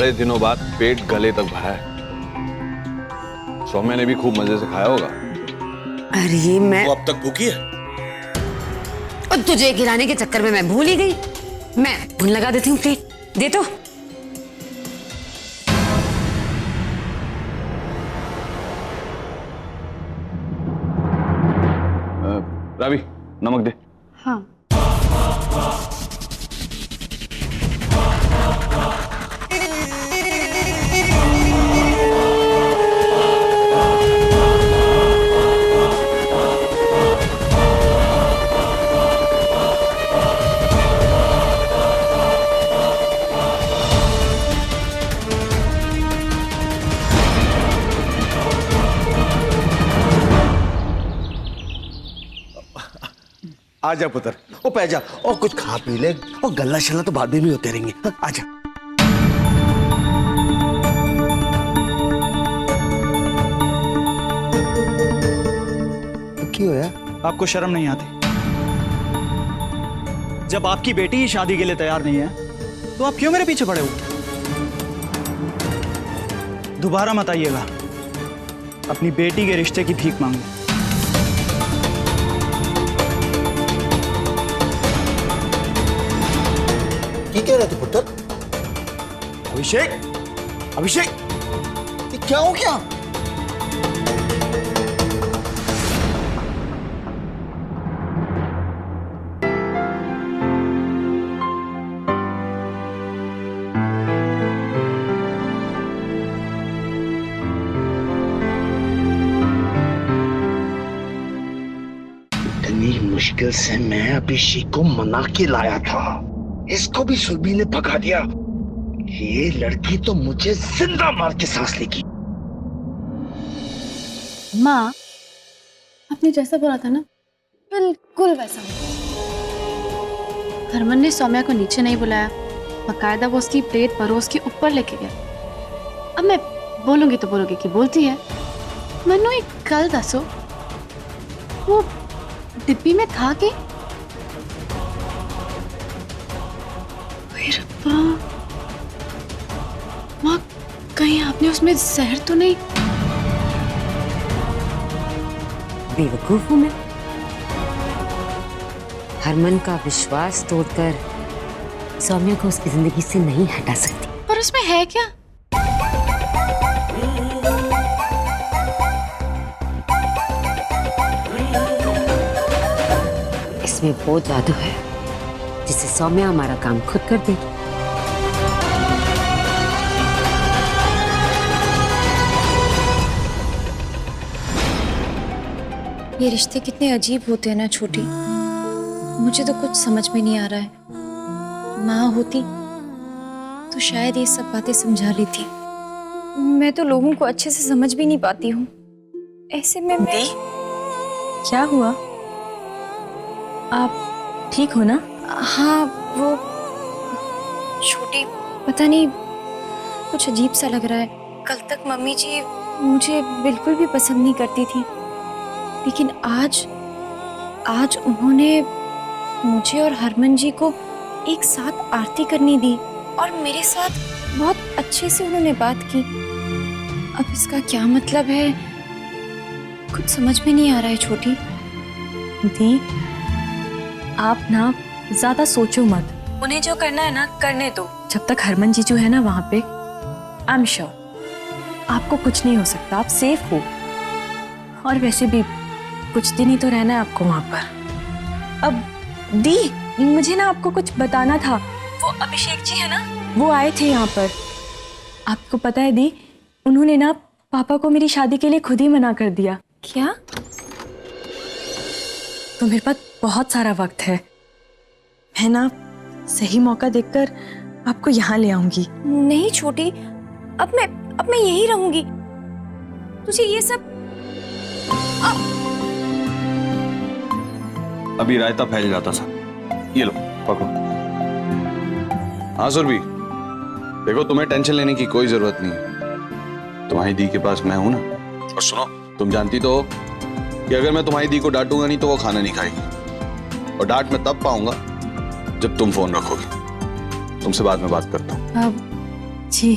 बड़े दिनों बाद पेट गले तक भरा है। सौम्या ने भी खूब मजे से खाया होगा। अरे मैं वो अब तक भूखी है? और तुझे गिराने के चक्कर में मैं भूल ही गई। मैं भून लगा देती हूँ, प्लेट दे तो। रावी नमक दे। हाँ। आजा पुत्र, ओ पै जा और कुछ खा पी ले और गल्ला शल्ला तो बाद में भी होते रहेंगे। हाँ, आजा। क्यों होया? आपको शर्म नहीं आती? जब आपकी बेटी ही शादी के लिए तैयार नहीं है तो आप क्यों मेरे पीछे पड़े हो? दोबारा मत आइएगा, अपनी बेटी के रिश्ते की भीख मांगो। क्या रहे थे पुत्र? अभिषेक, अभिषेक, ये क्या हो गया? इतनी मुश्किल से मैं अभिषेक को मना के लाया था, इसको भी सुरभि ने भगा दिया। ये लड़की तो मुझे जिंदा मार के सांस लेगी। माँ, आपने जैसा बोला था ना, बिल्कुल वैसा हुआ। हरमन ने सौम्या को नीचे नहीं बुलाया, बकायदा वो उसकी प्लेट परोस के ऊपर लेके गया। अब मैं बोलूंगी तो बोलोगे कि बोलती है। मनु एक गल दसो, वो डिब्बी में था कि? माँ, कहीं आपने उसमें जहर तो नहीं? बेवकूफ हूं मैं। हरमन का विश्वास तोड़कर सौम्या को उसकी जिंदगी से नहीं हटा सकती। पर उसमें है क्या? इसमें वो जादू है जिससे सौम्या हमारा काम खुद कर देगी। ये रिश्ते कितने अजीब होते हैं ना छोटी, मुझे तो कुछ समझ में नहीं आ रहा है। माँ होती तो शायद ये सब बातें समझा लेती। मैं तो लोगों को अच्छे से समझ भी नहीं पाती हूँ। ऐसे में मैं... क्या हुआ? आप ठीक हो ना? हाँ, वो छोटी, पता नहीं कुछ अजीब सा लग रहा है। कल तक मम्मी जी मुझे बिल्कुल भी पसंद नहीं करती थी, लेकिन आज उन्होंने मुझे और हरमन जी को एक साथ आरती करनी दी और मेरे साथ बहुत अच्छे से उन्होंने बात की। अब इसका क्या मतलब है, कुछ समझ में नहीं आ रहा है छोटी। दी, आप ना ज्यादा सोचो मत, उन्हें जो करना है ना करने दो। जब तक हरमन जीजू है ना वहां पे, आई एम श्योर आपको कुछ नहीं हो सकता, आप सेफ हो। और वैसे भी कुछ दिन ही तो रहना है आपको वहां पर। अब दी, मुझे ना आपको कुछ बताना था। वो अभिषेक जी है ना, वो आए थे यहाँ पर। आपको पता है दी, उन्होंने ना पापा को मेरी शादी के लिए खुद ही मना कर दिया। क्या? तो मेरे पास बहुत सारा वक्त है, मैं ना सही मौका देखकर आपको यहाँ ले आऊंगी। नहीं छोटी, अब मैं यही रहूंगी। तुझे ये सब अभी रायता फैल जाता था। ये लो पकड़ो। हाँ सुरभि, देखो तुम्हें टेंशन लेने की कोई जरूरत नहीं है, तुम्हारी दी के पास मैं हूं ना। और सुनो, तुम जानती तो हो कि अगर मैं तुम्हारी दी को डांटूंगा नहीं तो वो खाना नहीं खाएगी, और डांट मैं तब पाऊंगा जब तुम फोन रखोगी। तुमसे बाद में बात करता हूँ। जी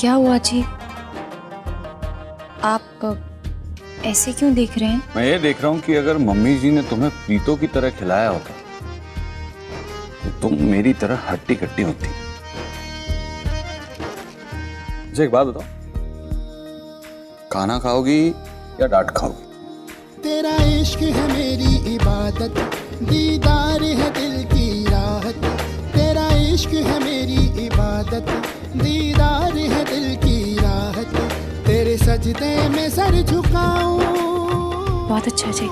क्या हुआ जी? आप ऐसे क्यों देख रहे हैं? मैं ये देख रहा हूँ कि अगर मम्मी जी ने तुम्हें प्रीतों की तरह खिलाया होता तो तुम मेरी तरह हट्टी कट्टी होती। मुझे एक बात बताओ, खाना खाओगी या डांट खाओगी? तेरा इश्क है मेरी इबादत, दीदार है दिल की राहत। तेरा इश्क है मेरी इबादत, दीदार है दिल की राहत। तेरे सजदे में सर झुकाऊं, बहुत अच्छा जी।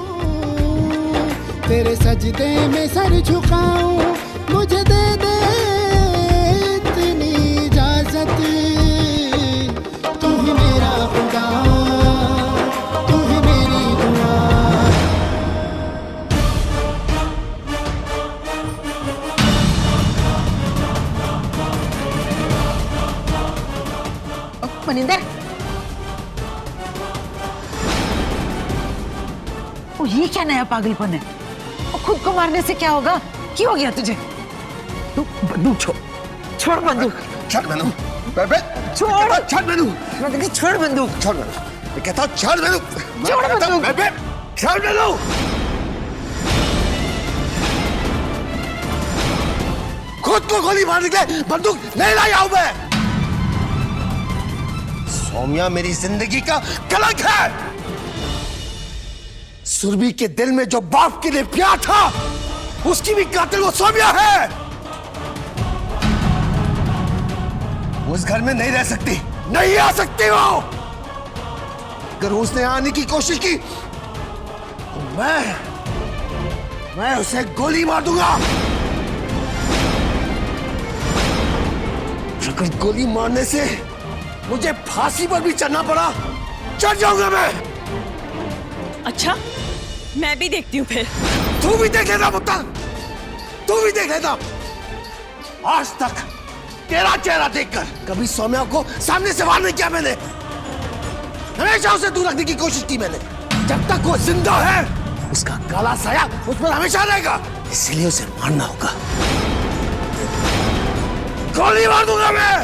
तेरे सजदे में सर झुकाऊं, मुझे दे दे इतनी इजाजत। तू ही मेरा खुदा, तू ही मेरी दुआ। मनिंदर, ओ ये क्या नया पागलपन है? और खुद को मारने से क्या होगा? क्या हो गया तुझे? तू बंदूक छोड़, छोड़ बंदूक। छोड़ बंदूक, बेबे छोड़, छोड़ बंदूक, मतलब कि छोड़ बंदूक। छोड़ बंदूक, मैं कहता हूँ छोड़ बंदूक, छोड़ बंदूक। बेबे छोड़ बंदूक। खुद को गोली मारने के लिए बंदूक नहीं लाया हूं मैं। सौम्या मेरी जिंदगी का कलंक है। सुरभि के दिल में जो बाप के लिए प्यार था, उसकी भी कातिल वो सौम्या है। उस घर में नहीं रह सकती, नहीं आ सकती वो। अगर उसने आने की कोशिश की तो मैं उसे गोली मार दूंगा। अगर गोली मारने से मुझे फांसी पर भी चढ़ना पड़ा, चढ़ जाऊंगा मैं। अच्छा, मैं भी देखती हूँ फिर। तू भी देख लेना पुत्र, तू भी देख लेना। आज तक तेरा चेहरा देखकर कभी सौम्या को सामने से वार नहीं किया मैंने। हमेशा उसे दूर रखने की कोशिश की मैंने। जब तक वो जिंदा है, उसका काला साया उस पर हमेशा रहेगा। इसलिए उसे मारना होगा। गोली मार दूंगा मैं।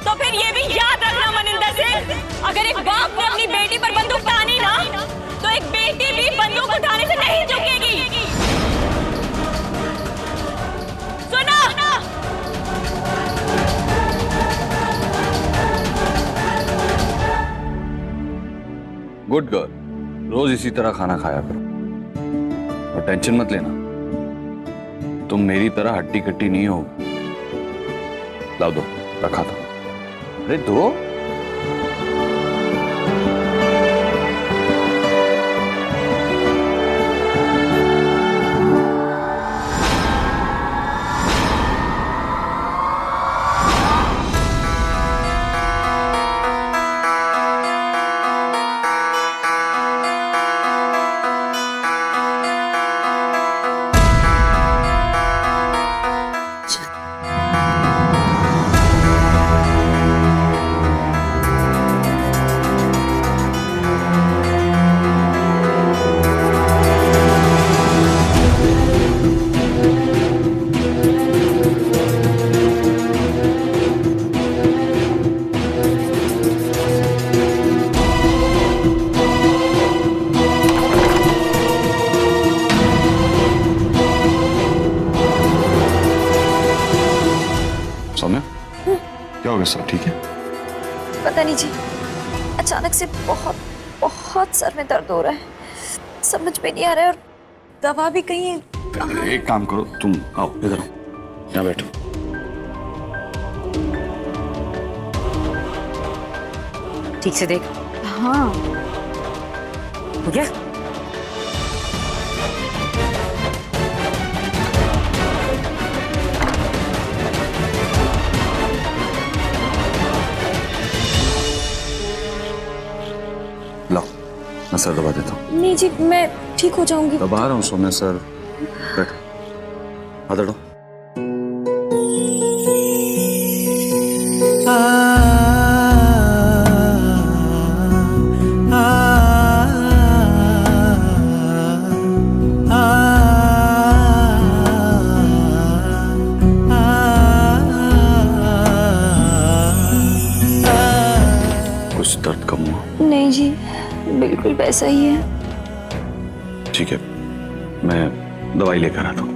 तो फिर ये भी याद रखना मनिंदर सिंह, अगर एक बाप ने अपनी बेटी पर बंदूक तानी ना, तो एक बेटी भी बंदूक उठाने से नहीं झुकेगी। सुना? गुड गर्ल, रोज इसी तरह खाना खाया करो और टेंशन मत लेना, तुम मेरी तरह हट्टी कट्टी नहीं हो। लाओ दो, रखा था। अरे दो। सौम्या, क्या हो गया? सब ठीक है? पता नहीं जी, अचानक से बहुत बहुत सर में दर्द हो रहा है, समझ में नहीं आ रहा है। और दवा भी कहीं एक काम करो, तुम आओ इधर आओ, यहाँ बैठो। ठीक से देख। हाँ, हो गया? लो, मैं सर दबा देता हूँ। नहीं जी, मैं ठीक हो जाऊंगी। दबा रहा हूँ सौम्या सर। बैठो, हाथ हटो। बिल्कुल वैसा ही है। ठीक है, मैं दवाई लेकर आता हूँ।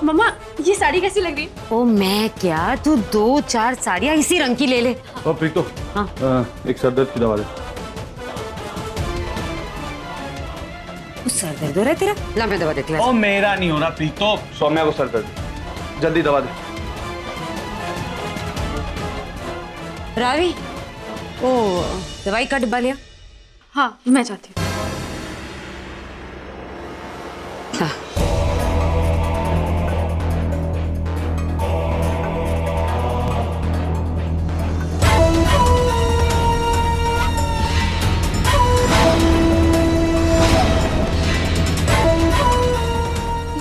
मम्मा ये साड़ी कैसी लग रही है? ओ मैं क्या, तू 2-4 साड़ियाँ इसी रंग की ले ले। और प्रीतो, हाँ। एक सर दर्द की दवा दे। सर दर्द हो रहा है तेरा? ला मैं दवा देती हूँ। ओ मेरा नहीं हो रहा प्रीतो। सौम्या को सर दर्द, जल्दी दवा दे। रावी, ओ दवाई का डिब्बा लिया। हाँ मैं चाहती हूँ। हाँ।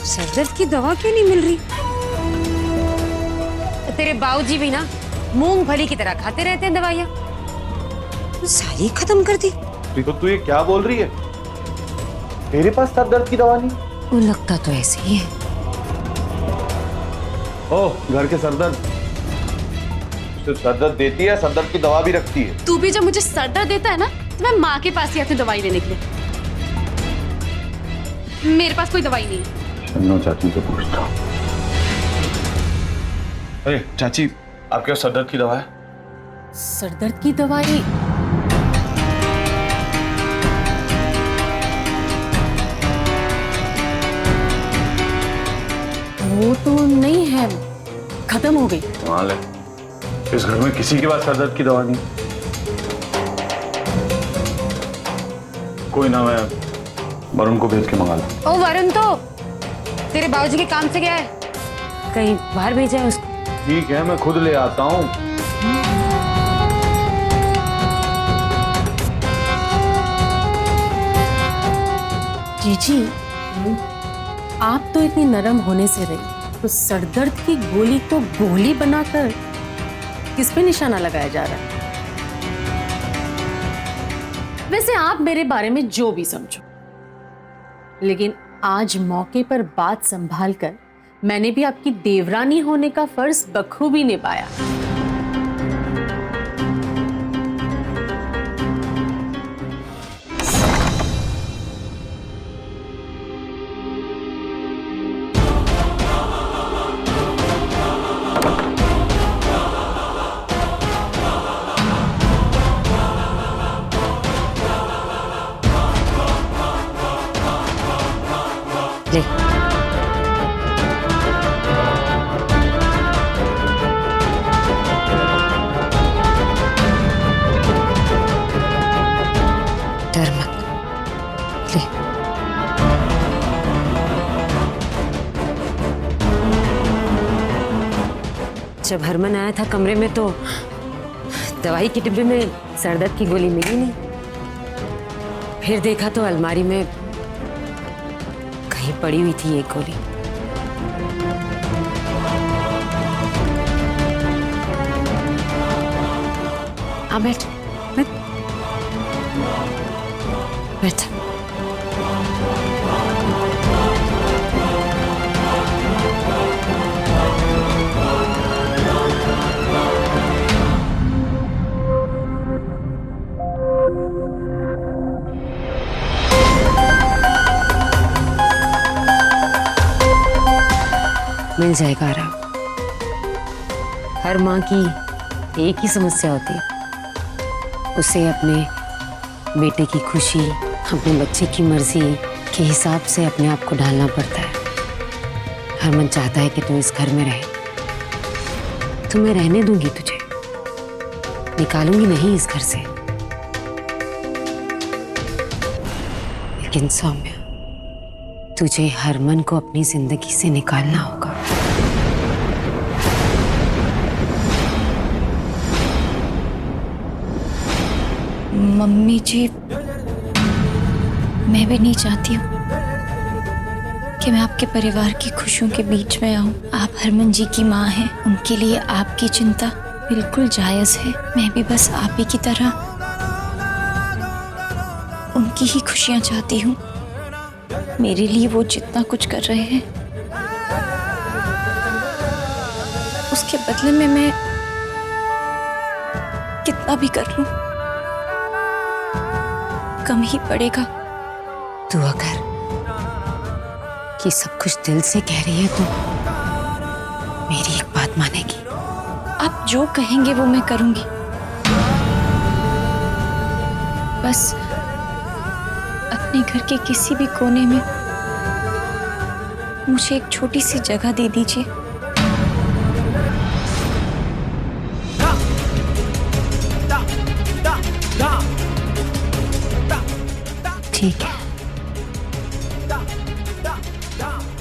सर दर्द की दवा क्यों नहीं मिल रही? तेरे बाबूजी भी ना मूंगफली की तरह खाते रहते हैं दवाइयाँ। सारी खत्म कर दी। प्रीतो तू ये क्या बोल रही है? तेरे पास सर दर्द की दवा नहीं? वो लगता तो ऐसे ही है। ओ घर के सर दर्द, सर दर्द देती है, सर दर्द की दवा भी रखती है। तू भी जब मुझे सर दर्द देता है ना तो मैं माँ के पास ही आती हूँ दवाई लेने के लिए। मेरे पास कोई दवाई नहीं है। चाची को पूछता हूँ। अरे चाची, आपके पास सर दर्द की दवा है? सर दर्द की दवाई? वो तो नहीं है, खत्म हो गई। कमाल है, इस घर में किसी के पास सर दर्द की दवा नहीं। कोई ना, मैं वरुण को भेज के मंगा लूं। ओ वरुण तो तेरे बाबूजी के काम से गया है, कहीं बाहर भेजा है उसको। ठीक है, मैं खुद ले आता हूँ। जीजी, आप तो इतनी नरम होने से रही, तो सरदर्द की गोली को गोली बनाकर किस पे निशाना लगाया जा रहा है? वैसे आप मेरे बारे में जो भी समझो, लेकिन आज मौके पर बात संभाल कर मैंने भी आपकी देवरानी होने का फर्ज बखूबी निभाया। ले डर मत, ले। जब हरमन आया था कमरे में तो दवाई के डिब्बे में सरदर्द की गोली मिली नहीं। फिर देखा तो अलमारी में कहीं पड़ी हुई थी एक गोली। हाँ बैठ बैठ बैठ। मिल जाएगा आराम। हर माँ की एक ही समस्या होती है, उसे अपने बेटे की खुशी, अपने बच्चे की मर्जी के हिसाब से अपने आप को ढालना पड़ता है। हरमन चाहता है कि तू इस घर में रहे, तो मैं रहने दूंगी तुझे, निकालूंगी नहीं इस घर से। लेकिन सौम्या, तुझे हरमन को अपनी जिंदगी से निकालना होगा। मम्मी जी, मैं भी नहीं चाहती हूँ कि मैं आपके परिवार की खुशियों के बीच में आऊँ। आप हरमन जी की माँ हैं, उनके लिए आपकी चिंता बिल्कुल जायज़ है। मैं भी बस आप ही की तरह उनकी ही खुशियाँ चाहती हूँ। मेरे लिए वो जितना कुछ कर रहे हैं उसके बदले में मैं कितना भी कर लूं कम ही पड़ेगा। तू अगर ये सब कुछ दिल से कह रही है तो मेरी एक बात मानेगी? आप जो कहेंगे वो मैं करूंगी। बस अपने घर के किसी भी कोने में मुझे एक छोटी सी जगह दे दीजिए। ठीक है,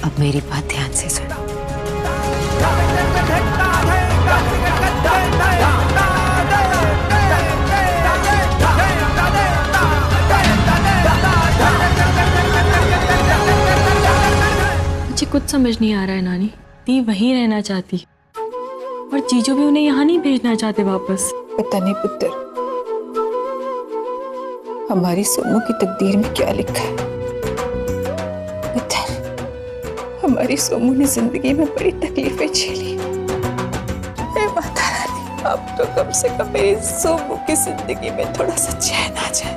अब मेरी बात ध्यान से सुनो। मुझे कुछ समझ नहीं आ रहा है नानी। दी वहीं रहना चाहती और जीजू भी उन्हें यहाँ नहीं भेजना चाहते वापस। पता नहीं पुत्र, हमारी सोमू की तकदीर में क्या लिखा है। पुत्र, हमारी सोमू ने जिंदगी में बड़ी तकलीफें झेली। हे माता रानी, अब तो कम से कम मेरी सोमू की जिंदगी में थोड़ा सा चैन आ जाए।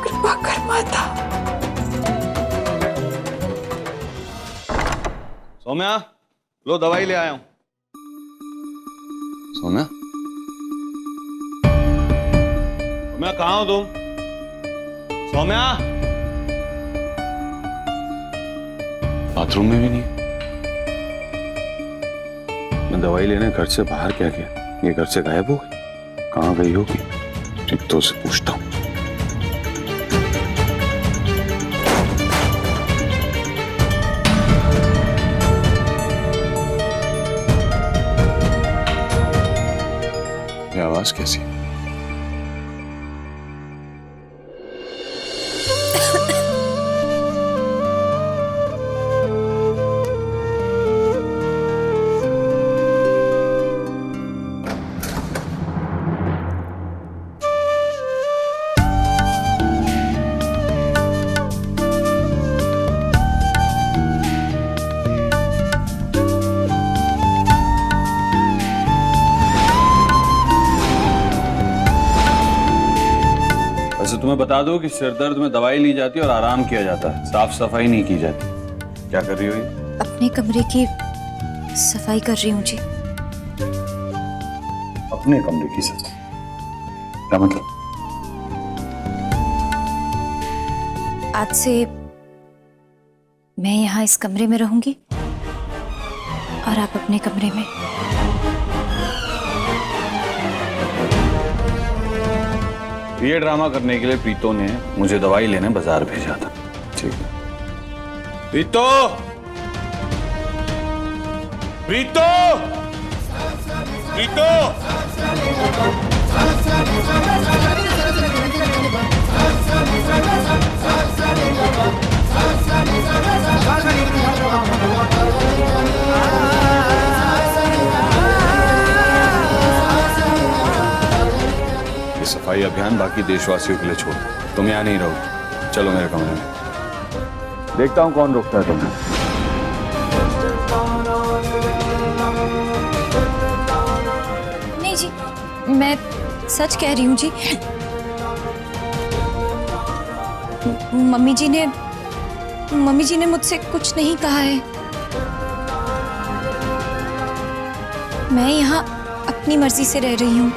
कृपा कर माता। सौम्या, लो दवाई ले आया हूं। सौम्या, सौम्या कहाँ हो तुम? सौम्या, बाथरूम में भी नहीं। मैं दवाई लेने घर से बाहर क्या किया? ये घर से गायब हो गई? कहाँ गई होगी? रितो से पूछता हूँ। ये आवाज कैसी? वैसे तुम्हें बता दो कि सिर दर्द में दवाई ली जाती है और आराम किया जाता है, साफ सफाई नहीं की जाती। क्या कर रही हो ये? अपने कमरे की सफाई कर रही हूँ जी। अपने कमरे की सफाई? क्या मतलब? आज से मैं यहाँ इस कमरे में रहूंगी और आप अपने कमरे में। ये ड्रामा करने के लिए प्रीतो ने मुझे दवाई लेने बाजार भेजा था। ठीक है प्रीतो, प्रीतो, प्रीतो। सफाई अभियान बाकी देशवासियों के लिए छोड़ दो, तुम यहाँ नहीं रहो। चलो मेरे कमरे में, देखता हूँ कौन रोकता है तुम्हें। नहीं जी, मैं सच कह रही हूँ जी। मम्मी जी ने मुझसे कुछ नहीं कहा है। मैं यहाँ अपनी मर्जी से रह रही हूँ।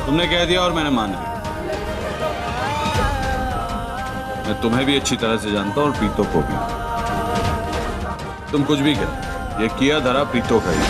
तुमने कह दिया और मैंने मान लिया। मैं तुम्हें भी अच्छी तरह से जानता हूं और प्रीतो को भी। तुम कुछ भी कहो, ये किया धरा प्रीतो का ही।